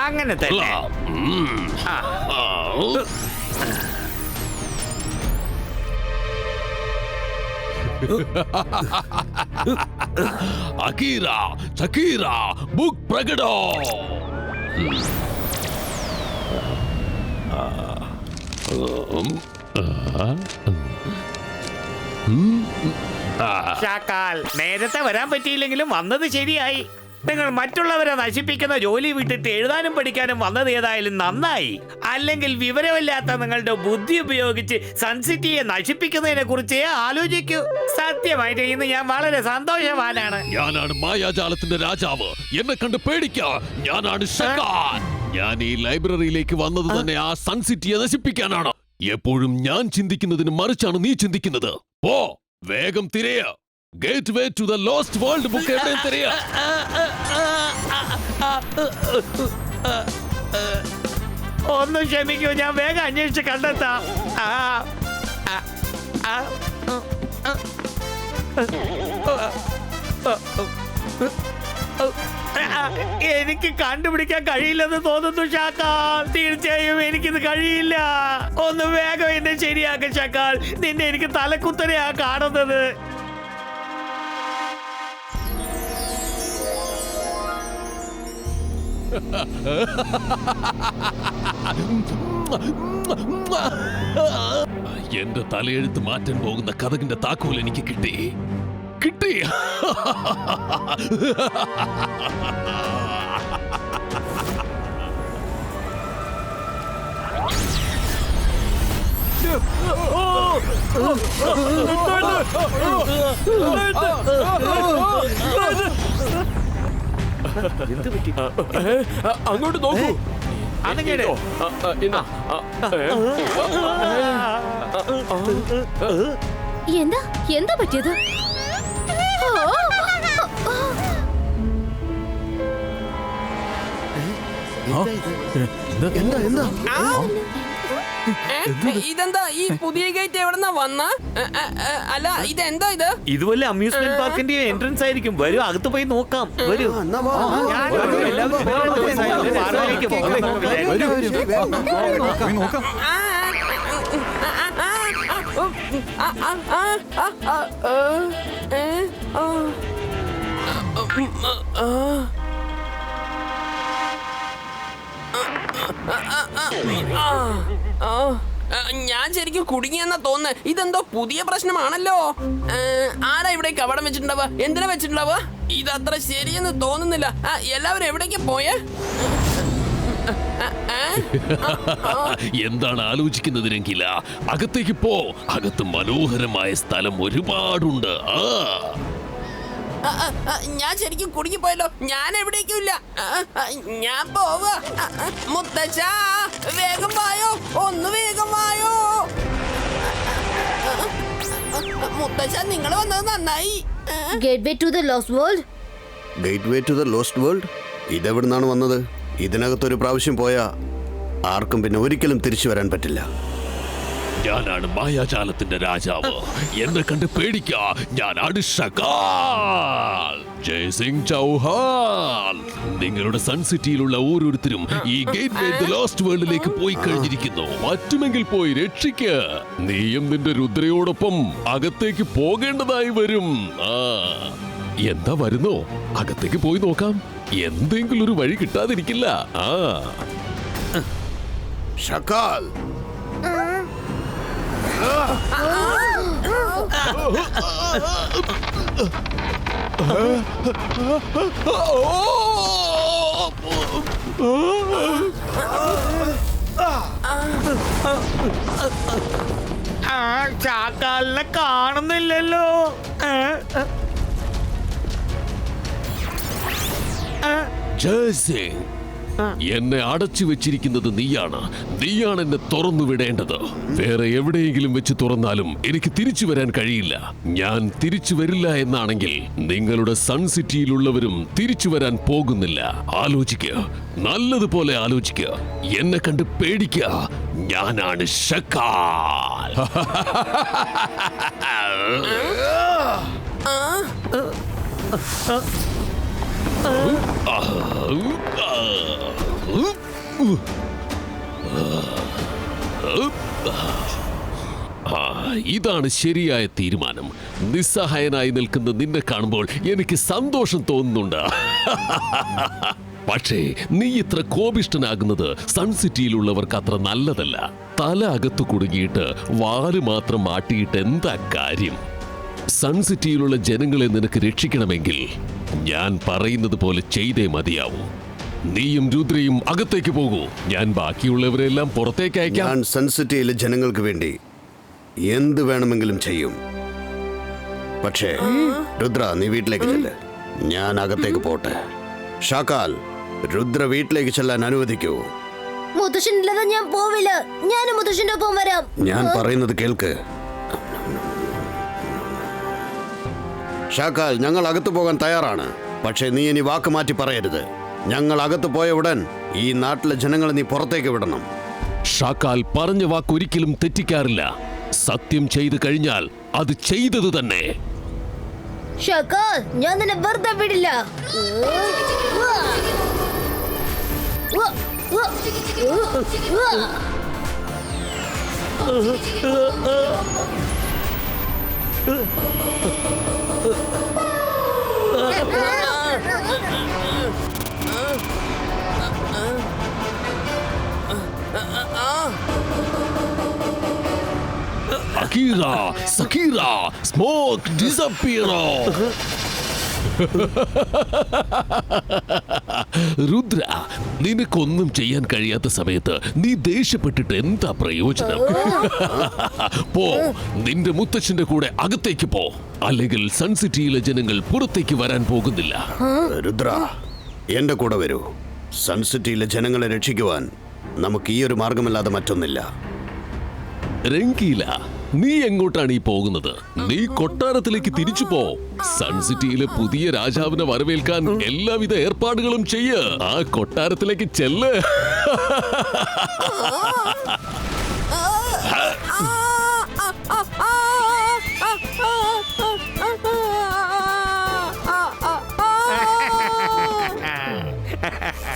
അങ്ങനെ തന്നെ. അകീറ ചകീറ ബുക്ക് പ്രകടോ. ഷാക്കാൽ, നേരത്തെ വരാൻ പറ്റിയില്ലെങ്കിലും വന്നത് ശരിയായി. നിങ്ങൾ മറ്റുള്ളവരെ നശിപ്പിക്കുന്ന ജോലി വിട്ടിട്ട് എഴുതാനും പഠിക്കാനും വന്നത് ഏതായാലും നന്നായി. അല്ലെങ്കിൽ വിവരമില്ലാത്ത നിങ്ങളുടെ ബുദ്ധി ഉപയോഗിച്ച് സൺസിറ്റിയെ നശിപ്പിക്കുന്നതിനെ കുറിച്ച് ആലോചിക്കൂ. സത്യമായിട്ട് ഇന്ന് ഞാൻ വളരെ സന്തോഷവാനാണ്. ഞാനാണ് മായാജാലത്തിന്റെ രാജാവ്. എന്നെ കണ്ട് പേടിക്കാ. ഞാനാണ് ഷകാൽ. ഞാൻ ഈ ലൈബ്രറിയിലേക്ക് വന്നത് തന്നെ ആ സൺസിറ്റിയെ നശിപ്പിക്കാനാണ്. എപ്പോഴും ഞാൻ ചിന്തിക്കുന്നതിന് മറിച്ചാണ് നീ ചിന്തിക്കുന്നത്. പോ, വേഗം തിരയ. Gateway to the lost world book എവിടെ തിരയ. ഒന്ന് ക്ഷമിക്കൂ, ഞാൻ വേഗം അന്വേഷിച്ച് കണ്ടെത്താം. എനിക്ക് കണ്ടുപിടിക്കാൻ കഴിയില്ലെന്ന് തോന്നുന്നു ഷാക്കാൽ. തീർച്ചയായും എനിക്കിത് കഴിയില്ല. ഒന്ന് വേഗം എന്നെ ശരിയാക്ക ഷാക്കാൽ. നിന്നെ എനിക്ക് തലക്കുത്തനെയാ കാണുന്നത്. എന്റെ തലയെഴുത്ത് മാറ്റാൻ പോകുന്ന കഥകിന്റെ താക്കോൽ എനിക്ക് കിട്ടി. അങ്ങോട്ട് നോക്കൂ. എന്താ എന്താ പറ്റിയത്? ഇതെന്താ ഈ പുതിയ ഗേറ്റ് എവിടെന്നാ വന്ന? അല്ല ഇതെന്താ ഇത്? ഇതുപോലെ അമ്യൂസ്മെന്റ് പാർക്കിന്റെ എൻട്രൻസ് ആയിരിക്കും. വരൂ, അകത്ത് പോയി നോക്കാം. വരൂ. ഞാൻ ശരിക്കും കുടുങ്ങിയെന്നാ തോന്നുന്നത്. ഇതെന്തോ പുതിയ പ്രശ്നമാണല്ലോ. ആരാ ഇവിടെ കവടം വെച്ചിട്ടുണ്ടാവുക? എന്തിനാ വെച്ചിട്ടുണ്ടാവുക? ഇതത്ര ശരിയെന്ന് തോന്നുന്നില്ല. എല്ലാവരും എവിടേക്ക് പോയേ? എന്താണ് ആലോചിക്കുന്നതിനെങ്കില അകത്തേക്ക് പോ. അകത്ത് മനോഹരമായ സ്ഥലം ഒരുപാടുണ്ട്. ഞാൻ ശരിക്കും കുടുങ്ങിപ്പോയല്ലോ. ഞാൻ എവിടേക്കും ഇല്ല. ഞാൻ പോവാ. മുത്തച്ഛ, വേഗം വായോ, ഒന്ന് വേഗം വായോ. മുത്തച്ഛ, നിങ്ങൾ വന്നത് നന്നായി. Gateway to the lost world. Gateway to the lost world ഇതെവിടുന്നാണ് വന്നത്? ഇതിനകത്തൊരു പ്രാവശ്യം പോയാ ആർക്കും പിന്നെ ഒരിക്കലും തിരിച്ചു വരാൻ പറ്റില്ല. ഞാനാണ് മായാജാലത്തിന്റെ രാജാവ്. എന്നെ കണ്ട് പേടിക്കാ. ഞാനാണ് ഷകാൽ. ജയ്സിംഗ് ചൗഹാൻ. നിങ്ങളുടെ സൺസിറ്റിയിലുള്ള ഓരോരുത്തരും ഈ ഗേറ്റ് വേ ദ ലോസ്റ്റ് വേൾഡിലേക്ക് പോയി കഴിഞ്ഞിരിക്കുന്നു. പറ്റുമെങ്കിൽ പോയി രക്ഷിക്ക്. നീയും നിന്റെ രുദ്രയോടൊപ്പം അകത്തേക്ക് പോകേണ്ടതായി വരും. എന്താ വരുന്നോ? അകത്തേക്ക് പോയി നോക്കാം. എന്തെങ്കിലും ഒരു വഴി കിട്ടാതിരിക്കില്ല. ഷകാൽ, ചാക്കാലിനെ കാണുന്നില്ലല്ലോ. ജയ്സിംഗ്, എന്നെ അടച്ചു വെച്ചിരിക്കുന്നത് നീയാണ്. നീയാണ് എന്നെ തുറന്നു വിടേണ്ടത്. വേറെ എവിടെയെങ്കിലും വെച്ച് തുറന്നാലും എനിക്ക് തിരിച്ചു വരാൻ കഴിയില്ല. ഞാൻ തിരിച്ചു വരില്ല എന്നാണെങ്കിൽ നിങ്ങളുടെ സൺ സിറ്റിയിലുള്ളവരും തിരിച്ചു വരാൻ പോകുന്നില്ല. ആലോചിക്കുക, നല്ലതുപോലെ ആലോചിക്കുക. എന്നെ കണ്ട് പേടിക്കുക. ഞാനാണ് ഷക്കാൽ. ഇതാണ് ശരിയായ തീരുമാനം. നിസ്സഹായനായി നിൽക്കുന്ന നിന്നെ കാണുമ്പോൾ എനിക്ക് സന്തോഷം തോന്നുന്നുണ്ട്. പക്ഷേ നീ ഇത്ര കോപിഷ്ഠനാകുന്നത് സൺ സിറ്റിയിലുള്ളവർക്ക് അത്ര നല്ലതല്ല. തല അകത്തു കുടുങ്ങിയിട്ട് വാല് മാത്രം മാട്ടിയിട്ട് എന്താ കാര്യം? സൺ സിറ്റിയിലുള്ള ജനങ്ങളെ നിനക്ക് രക്ഷിക്കണമെങ്കിൽ ഞാൻ പറയുന്നത് പോലെ ചെയ്തേ മതിയാവൂ. നീയും രുദ്രയും അകത്തേക്ക് പോകൂ. ഞാൻ ബാക്കിയുള്ളവരെല്ലാം പുറത്തേക്ക് അയക്കാം. ഞാൻ സൺ സിറ്റിയിലെ ജനങ്ങൾക്ക് വേണ്ടി എന്ത് വേണമെങ്കിലും ചെയ്യും. പക്ഷേ രുദ്ര, നീ വീട്ടിലേക്ക് ചെല്ല്. ഞാൻ അകത്തേക്ക് പോട്ടെ. ഷാക്കാൽ, രുദ്ര വീട്ടിലേക്ക് ചെല്ലാൻ അനുവദിക്കൂ. മുത്തശ്ശനില്ലാതെ ഞാൻ പോവില്ല. ഞാനും മുത്തശ്ശന്റെ ഒപ്പം വരാം. ഞാൻ പറയുന്നത് കേൾക്ക്. ഷാക്കാൽ, ഞങ്ങൾ അകത്തു പോകാൻ തയ്യാറാണ്. പക്ഷേ നീ ഇനി വാക്ക് മാറ്റി പറയരുത്. ഞങ്ങൾ അകത്ത് പോയ ഉടൻ ഈ നാട്ടിലെ ജനങ്ങളെ നീ പുറത്തേക്ക് വിടണം. ഷാക്കാൽ പറഞ്ഞ വാക്ക് ഒരിക്കലും തെറ്റിക്കാറില്ല. സത്യം ചെയ്തു കഴിഞ്ഞാൽ അത് ചെയ്തത് തന്നെ. ഷക്കാൽ, ഞാൻ നിന്നെ വെറുതെ വിടില്ല. അകീറ, സകീറ, സ്മോക്ക് ഡിസപ്പിയറോ. രുദ്ര, നിനക്കൊന്നും ചെയ്യാൻ കഴിയാത്ത സമയത്ത് നീ ദേഷ്യപ്പെട്ടിട്ട് എന്താ പ്രയോജനം? പോ, നിന്റെ മുത്തച്ഛന്റെ കൂടെ അകത്തേക്ക് പോ. അല്ലെങ്കിൽ സൺ സിറ്റിയിലെ ജനങ്ങൾ പുറത്തേക്ക് വരാൻ പോകുന്നില്ല. രുദ്ര, എന്റെ കൂടെ വരൂ. സൺ സിറ്റിയിലെ ജനങ്ങളെ രക്ഷിക്കുവാൻ നമുക്ക് ഈ ഒരു മാർഗമല്ലാതെ മറ്റൊന്നില്ല. രംഗീല, നീ എങ്ങോട്ടാണ് ഈ പോകുന്നത്? നീ കൊട്ടാരത്തിലേക്ക് തിരിച്ചു പോ. സൺ സിറ്റിയിലെ പുതിയ രാജാവിനെ വരവേൽക്കാൻ എല്ലാവിധ ഏർപ്പാടുകളും ചെയ്യ്. ആ കൊട്ടാരത്തിലേക്ക് ചെല്ല്.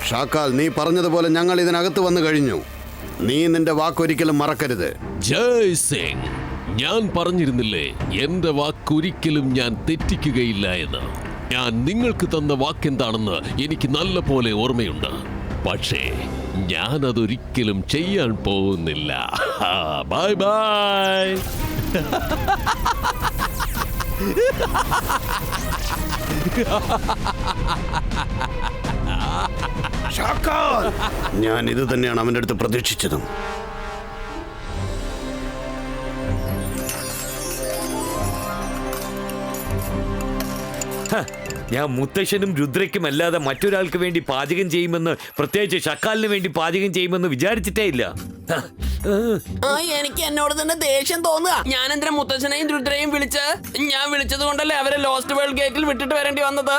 ഷാക്കാൽ, നീ പറഞ്ഞതുപോലെ ഞങ്ങൾ ഇതിനകത്ത് വന്നു കഴിഞ്ഞു. നീ നിന്റെ വാക്കൊരിക്കലും മറക്കരുത്. ജയ് സിംഗ്, ഞാൻ പറഞ്ഞിരുന്നില്ലേ എന്റെ വാക്കൊരിക്കലും ഞാൻ തെറ്റിക്കുകയില്ല എന്ന്. ഞാൻ നിങ്ങൾക്ക് തന്ന വാക്കെന്താണെന്ന് എനിക്ക് നല്ല പോലെ ഓർമ്മയുണ്ട്. പക്ഷേ ഞാൻ അതൊരിക്കലും ചെയ്യാൻ പോകുന്നില്ല. Bye bye. ഞാൻ ഇത് തന്നെയാണ് അവന്റെ അടുത്ത് പ്രതീക്ഷിച്ചതും. ഞാൻ മുത്തശ്ശനും രുദ്രയ്ക്കും അല്ലാതെ മറ്റൊരാൾക്ക് വേണ്ടി പാചകം ചെയ്യുമെന്ന്, പ്രത്യേകിച്ച് ഷക്കാലിന് വേണ്ടി പാചകം ചെയ്യുമെന്ന് വിചാരിച്ചിട്ടേ ഇല്ല. എനിക്ക് എന്നോട് തന്നെ ദേഷ്യം തോന്നുക. ഞാൻ എന്തിനാ മുത്തച്ഛനെയും രുദ്രയും വിളിച്ച്? ഞാൻ വിളിച്ചത് കൊണ്ടല്ലേ അവരെ ലോസ്റ്റ് വേൾഡ് ഗേറ്റിൽ വിട്ടിട്ട് വരേണ്ടി വന്നത്.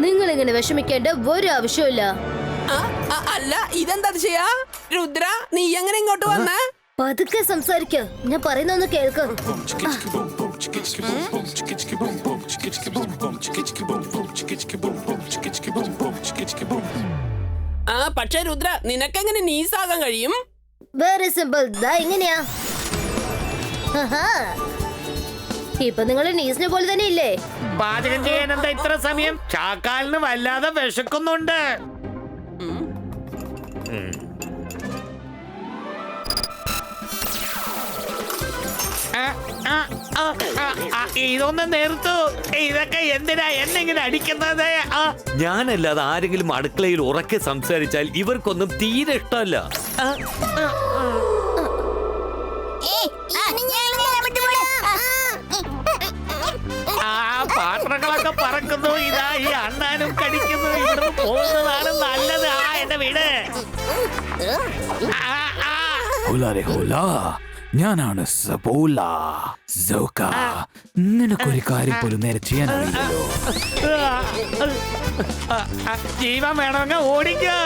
നിങ്ങൾ ഇങ്ങനെ വിഷമിക്കേണ്ട ഒരു ആവശ്യമില്ല. അല്ല, ഇതെന്താ ചെയ്യാ? രുദ്ര, നീ എങ്ങനെ ഇങ്ങോട്ട് വന്നേ? പതുക്കെ സംസാരിക്ക. ഞാൻ പറയുന്നൊന്ന് കേൾക്ക്. പക്ഷേ രുദ്ര, നിനക്കെങ്ങനെ നീസാകാൻ കഴിയും? Very simple. ദാ ഇങ്ങനെയാ. ഇപ്പൊ നിങ്ങൾ നീസിനെ പോലെ തന്നെ ഇല്ലേ? പാചകം ചെയ്യാൻ എന്താ ഇത്ര സമയം? ഷാക്കാലിന് വല്ലാതെ വിശക്കുന്നുണ്ട്. ഇതൊന്ന് നിർത്തൂ. ഇതൊക്കെ എന്തിനാ എന്നെങ്ങനെ അടിക്കുന്നത്? ഞാനല്ലാതെ ആരെങ്കിലും അടുക്കളയിൽ ഉറക്കെ സംസാരിച്ചാൽ ഇവർക്കൊന്നും തീരെ ഇഷ്ടമല്ല. പാത്രങ്ങളൊക്കെ പറക്കുന്നു. ഇതാ ഈ അണ്ണാനും കടിക്കുന്നു. ഇവിടുന്ന് പോകുന്നതാണ് നല്ലത്. എന്റെ വീട്. ഹോല ഞാനാണ് സബോല സോക്ക. നിനക്കൊരു കാര്യം പോലും നേരെ ചെയ്യാൻ അറിയില്ലല്ലോ. ജീവൻ വേണമെങ്കിൽ ഓടിക്കോ.